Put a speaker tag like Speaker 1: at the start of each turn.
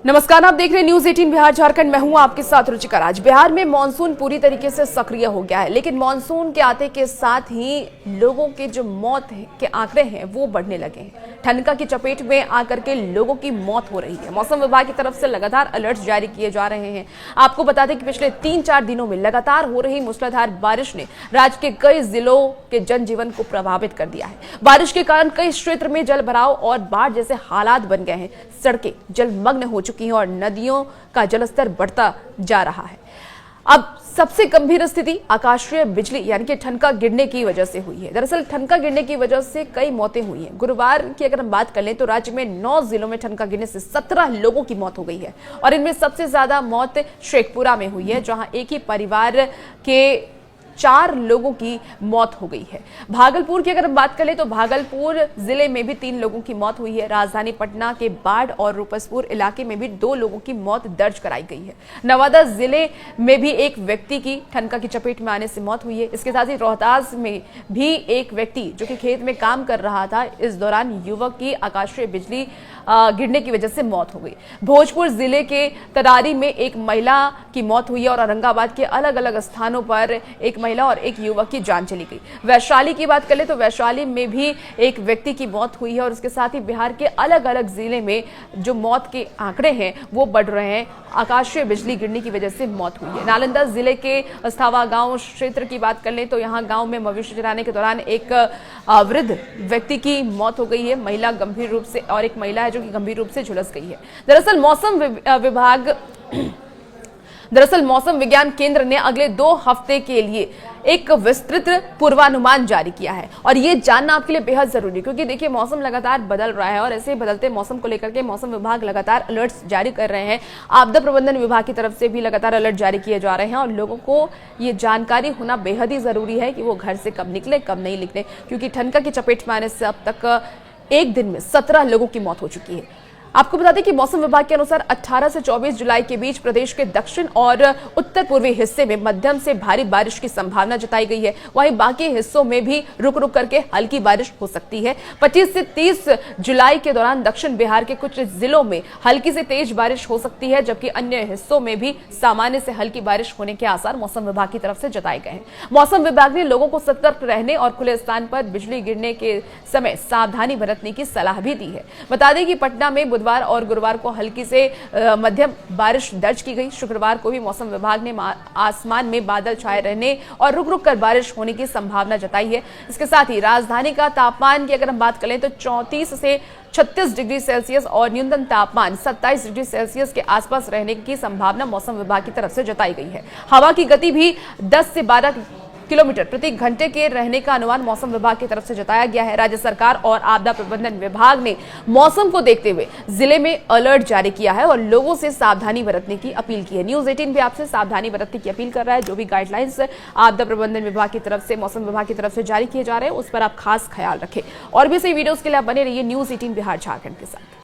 Speaker 1: नमस्कार, आप देख रहे हैं न्यूज 18 बिहार झारखंड। मैं हूं आपके साथ रुचिका राज। बिहार में मानसून पूरी तरीके से सक्रिय हो गया है, लेकिन मानसून के आते के साथ ही लोगों के जो मौत के आंकड़े हैं वो बढ़ने लगे हैं। ठनका की चपेट में आकर के लोगों की मौत हो रही है। मौसम विभाग की तरफ से लगातार अलर्ट जारी किए जा रहे हैं। आपको बता दें कि पिछले 3-4 दिनों में लगातार हो रही मूसलाधार बारिश ने राज्य के कई जिलों के जनजीवन को प्रभावित कर दिया है। बारिश के कारण कई क्षेत्र में जल भराव और बाढ़ जैसे हालात बन गए हैं। सड़कें जलमग्न हो चुकी हैं और नदियों का जलस्तर बढ़ता जा रहा है। अब सबसे गंभीर स्थिति आकाशीय बिजली यानी कि ठनका गिरने की वजह से हुई है। दरअसल ठनका गिरने की वजह से कई मौतें हुई हैं। गुरुवार की अगर हम बात कर लें तो राज्य में 9 जिलों में ठनका गिरने से 17 लोगों की मौत हो गई है और इनमें सबसे ज्यादा मौत शेखपुरा में हुई है, जहां एक ही परिवार के 4 लोगों की मौत हो गई है। भागलपुर की अगर हम बात करें तो भागलपुर जिले में भी 3 लोगों की मौत हुई है। राजधानी पटना के बाढ़ और रूपसपुर इलाके में भी 2 लोगों की मौत दर्ज कराई गई है। नवादा जिले में भी एक व्यक्ति की ठनका की चपेट में आने से मौत हुई है। इसके साथ ही रोहतास में भी एक व्यक्ति जो कि खेत में काम कर रहा था, इस दौरान युवक की आकाशीय बिजली गिरने की वजह से मौत हो गई। भोजपुर जिले के तरारी में एक महिला की मौत हुई है और औरंगाबाद के अलग अलग स्थानों पर एक महिला और एक युवक की जान चली गई। वैशाली की बात करें तो वैशाली में भी एक व्यक्ति की मौत हुई है और इसके साथ ही बिहार के अलग अलग जिले में जो मौत के आंकड़े हैं वो बढ़ रहे हैं। आकाशीय बिजली गिरने की वजह से मौत हुई है। नालंदा जिले के अस्थावा गांव क्षेत्र की बात कर लें तो यहां गांव में मवेशी चराने के दौरान एक वृद्ध व्यक्ति की मौत हो गई है। महिला गंभीर रूप से और एक महिला है जो कि गंभीर रूप से झुलस गई है। दरअसल मौसम विज्ञान केंद्र ने अगले 2 हफ्ते के लिए एक विस्तृत पूर्वानुमान जारी किया है और ये जानना आपके लिए बेहद जरूरी है, क्योंकि देखिए मौसम लगातार बदल रहा है और ऐसे बदलते मौसम को लेकर के मौसम विभाग लगातार अलर्ट्स जारी कर रहे हैं। आपदा प्रबंधन विभाग की तरफ से भी लगातार अलर्ट जारी किए जा रहे हैं और लोगों को ये जानकारी होना बेहद ही जरूरी है कि वो घर से कब निकले कब नहीं निकले, क्योंकि ठनका की चपेट में आने से अब तक एक दिन में 17 लोगों की मौत हो चुकी है। आपको बता दें कि मौसम विभाग के अनुसार 18 से 24 जुलाई के बीच प्रदेश के दक्षिण और उत्तर पूर्वी हिस्से में मध्यम से भारी बारिश की संभावना जताई गई है। वहीं बाकी हिस्सों में भी रुक रुक करके हल्की बारिश हो सकती है। 25 से 30 जुलाई के दौरान दक्षिण बिहार के कुछ जिलों में हल्की से तेज बारिश हो सकती है, जबकि अन्य हिस्सों में भी सामान्य से हल्की बारिश होने के आसार मौसम विभाग की तरफ से जताए गए हैं। मौसम विभाग ने लोगों को सतर्क रहने और खुले स्थान पर बिजली गिरने के समय सावधानी बरतने की सलाह भी दी है। बता दें कि पटना में बुधवार और गुरुवार को हल्की से मध्यम बारिश दर्ज की गई। शुक्रवार को भी मौसम विभाग ने आसमान में बादल छाए रहने और रुक रुक कर बारिश होने की संभावना जताई है। इसके साथ ही राजधानी का तापमान की अगर हम बात करें तो 34 से 36 डिग्री सेल्सियस और न्यूनतम तापमान 27 डिग्री सेल्सियस के आसपास रहने की संभावना मौसम विभाग की तरफ से जताई गई है। हवा की गति भी 10 से 12 किलोमीटर प्रति घंटे के रहने का अनुमान मौसम विभाग की तरफ से जताया गया है। राज्य सरकार और आपदा प्रबंधन विभाग ने मौसम को देखते हुए जिले में अलर्ट जारी किया है और लोगों से सावधानी बरतने की अपील की है। न्यूज 18 भी आपसे सावधानी बरतने की अपील कर रहा है। जो भी गाइडलाइंस आपदा प्रबंधन विभाग की तरफ से, मौसम विभाग की तरफ से जारी किए जा रहे हैं, उस पर आप खास ख्याल रखें। और भी सही वीडियोस के लिए आप बने रहिए न्यूज 18 बिहार झारखंड के साथ।